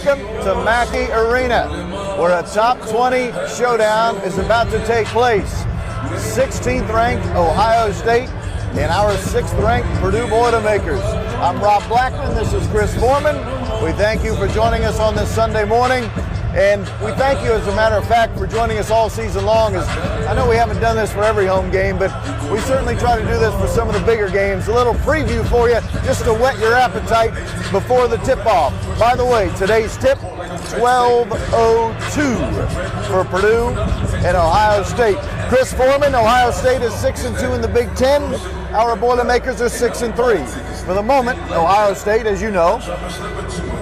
Welcome to Mackey Arena, where a top 20 showdown is about to take place. 16th ranked Ohio State and our 6th ranked Purdue Boilermakers. I'm Rob Blackman, this is Chris Forman. We thank you for joining us on this Sunday morning. And we thank you, as a matter of fact, for joining us all season long. As I know we haven't done this for every home game, but we certainly try to do this for some of the bigger games. A little preview for you, just to whet your appetite before the tip-off. By the way, today's tip, 12:02 for Purdue and Ohio State. Chris Forman, Ohio State is 6-2 in the Big Ten. Our Boilermakers are 6-3. For the moment, Ohio State, as you know,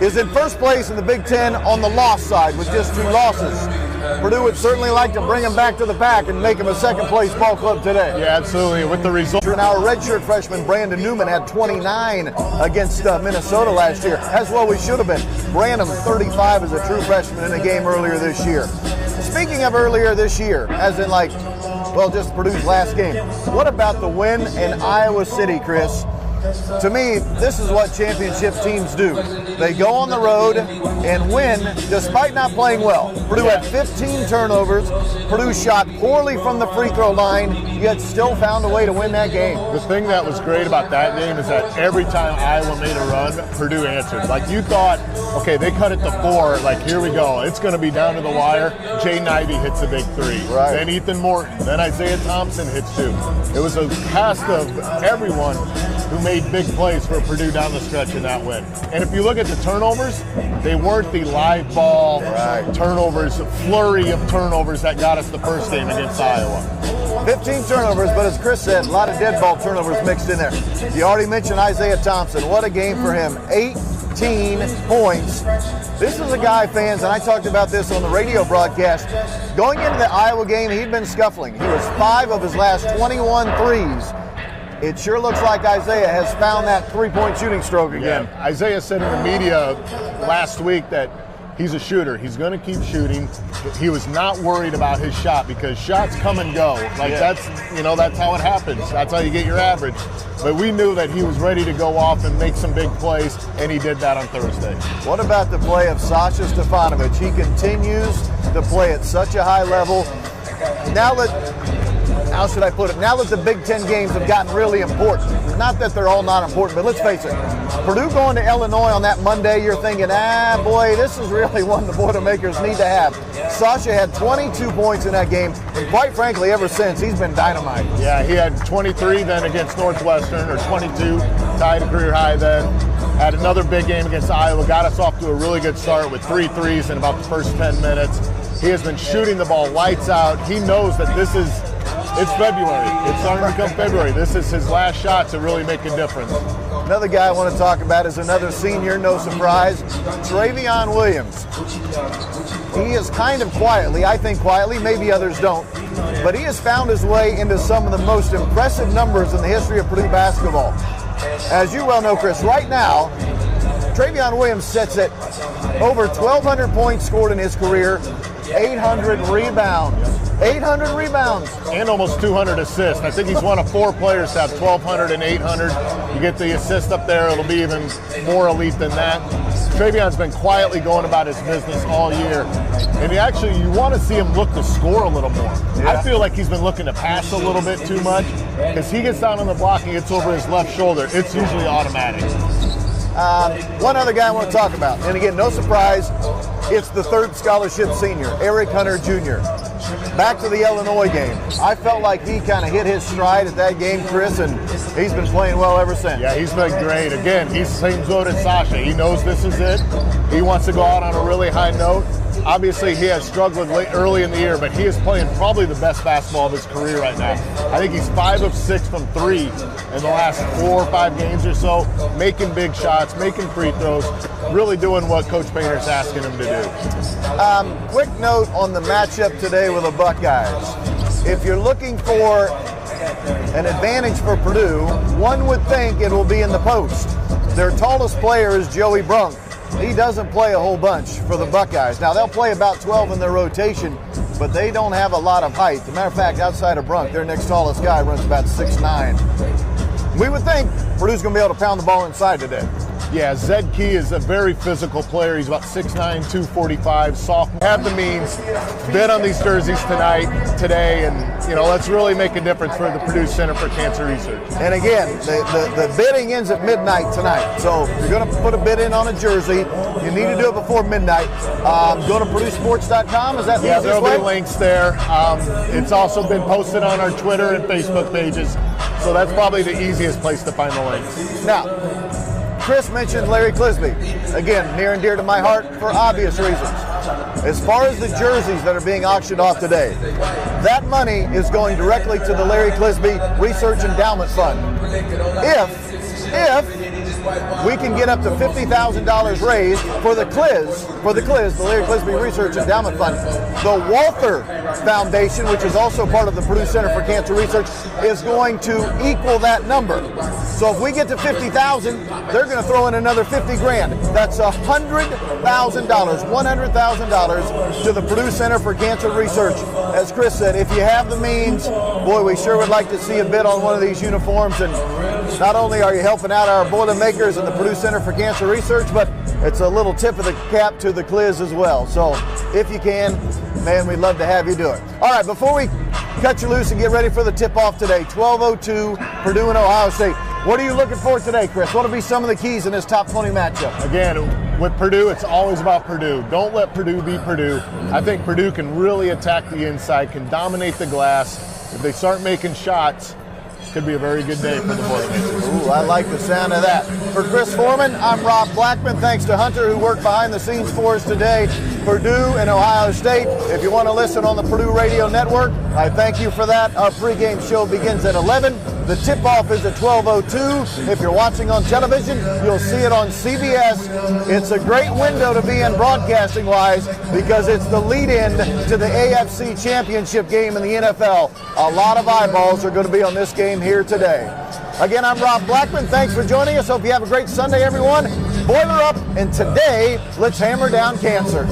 is in first place in the Big Ten on the loss side with just 2 losses. Purdue would certainly like to bring them back to the pack and make them a second-place ball club today. Yeah, absolutely. With the result. And our redshirt freshman, Newman, had 29 against Minnesota last year. As well we should have been. Branham, 35 as a true freshman in a game earlier this year. Speaking of earlier this year, as in just Purdue's last game, what about the win in Iowa City, Chris? To me, this is what championship teams do. They go on the road and win despite not playing well. Purdue had 15 turnovers. Purdue shot poorly from the free throw line, yet still found a way to win that game. The thing that was great about that game is that every time Iowa made a run, Purdue answered. Like, you thought, okay, they cut it to 4. Like, here we go. It's going to be down to the wire. Jaden Ivey hits a big 3. Right. Then Ethan Morton. Then Isaiah Thompson hits 2. It was a cast of everyone who made big plays for Purdue down the stretch in that win. And if you look at the turnovers, they weren't the live ball turnovers, flurry of turnovers that got us the first game against Iowa. 15 turnovers, but as Chris said, a lot of dead ball turnovers mixed in there. You already mentioned Isaiah Thompson. What a game for him. 18 points. This is a guy, fans, and I talked about this on the radio broadcast. Going into the Iowa game, he'd been scuffling. He was 5 of his last 21 threes. It sure looks like Isaiah has found that three-point shooting stroke again. Yeah. Isaiah said in the media last week that he's a shooter. He's going to keep shooting. He was not worried about his shot because shots come and go. That's how it happens. That's how you get your average. But we knew that he was ready to go off and make some big plays, and he did that on Thursday. What about the play of Sasha Stefanovic? He continues to play at such a high level. How should I put it? Now that the Big Ten games have gotten really important, not that they're all not important, but let's face it, Purdue going to Illinois on that Monday, you're thinking, boy, this is really one the Boilermakers need to have. Sasha had 22 points in that game, and quite frankly, ever since, he's been dynamite. Yeah, he had 23 then against Northwestern, or 22, tied a career high then. Had another big game against Iowa, got us off to a really good start with 3 threes in about the first 10 minutes. He has been shooting the ball lights out. He knows that it's February. It's starting to become February. This is his last shot to really make a difference. Another guy I want to talk about is another senior, no surprise, Trevion Williams. He is kind of quietly, maybe others don't, but he has found his way into some of the most impressive numbers in the history of Purdue basketball. As you well know, Chris, right now, Trevion Williams sits at over 1,200 points scored in his career, 800 rebounds. 800 rebounds. And almost 200 assists. I think he's one of 4 players to have 1,200 and 800. You get the assist up there, it'll be even more elite than that. Trevion's been quietly going about his business all year. And you want to see him look to score a little more. Yeah. I feel like he's been looking to pass a little bit too much. Because he gets down on the block and gets over his left shoulder. It's usually automatic. One other guy I want to talk about, and again, no surprise, it's the 3rd scholarship senior, Eric Hunter Jr. Back to the Illinois game. I felt like he kind of hit his stride at that game, Chris, and he's been playing well ever since. Yeah, he's been great. Again, he's the same boat as Sasha. He knows this is it. He wants to go out on a really high note. Obviously, he has struggled early in the year, but he is playing probably the best basketball of his career right now. I think he's 5 of 6 from 3 in the last 4 or 5 games or so, making big shots, making free throws, really doing what Coach Painter's asking him to do. Quick note on the matchup today with the Buckeyes. If you're looking for an advantage for Purdue, one would think it will be in the post. Their tallest player is Joey Brunk. He doesn't play a whole bunch for the Buckeyes. Now, they'll play about 12 in their rotation, but they don't have a lot of height. As a matter of fact, outside of Brunk, their next tallest guy runs about 6'9". We would think Purdue's going to be able to pound the ball inside today. Yeah, Zed Key is a very physical player. He's about 6'9", 245, sophomore. Have the means, bid on these jerseys today, and let's really make a difference for the Purdue Center for Cancer Research. And again, the bidding ends at midnight tonight. So if you're going to put a bid in on a jersey, you need to do it before midnight. Go to PurdueSports.com. Is that the easiest there'll way? be links there. It's also been posted on our Twitter and Facebook pages, so that's probably the easiest place to find the links. Now, Chris mentioned Larry Clisby. Again, near and dear to my heart for obvious reasons. As far as the jerseys that are being auctioned off today, that money is going directly to the Larry Clisby Research Endowment Fund. If we can get up to $50,000 raised for the Larry Clisby Research Endowment Fund, the Walther Foundation, which is also part of the Purdue Center for Cancer Research, is going to equal that number. So if we get to 50,000, they're going to throw in another 50 grand. That's $100,000 to the Purdue Center for Cancer Research. As Chris said, if you have the means, boy, we sure would like to see a bid on one of these uniforms. And not only are you helping out our Boilermakers and the Purdue Center for Cancer Research, but it's a little tip of the cap to the Cliz as well. So if you can, man, we'd love to have you do it. All right, before we cut you loose and get ready for the tip-off today, 12:02, Purdue and Ohio State. What are you looking for today, Chris? What will be some of the keys in this top 20 matchup? Again, with Purdue, it's always about Purdue. Don't let Purdue be Purdue. I think Purdue can really attack the inside, can dominate the glass. If they start making shots, could be a very good day for the Boilermakers. Ooh, I like the sound of that. For Chris Forman, I'm Rob Blackman. Thanks to Hunter, who worked behind the scenes for us today. Purdue and Ohio State. If you want to listen on the Purdue Radio Network, I thank you for that. Our pregame show begins at 11. The tip-off is at 12:02. If you're watching on television, you'll see it on CBS. It's a great window to be in broadcasting-wise because it's the lead-in to the AFC Championship game in the NFL. A lot of eyeballs are going to be on this game here today. Again, I'm Rob Blackman. Thanks for joining us. Hope you have a great Sunday, everyone. Boiler up, and today, let's hammer down cancer.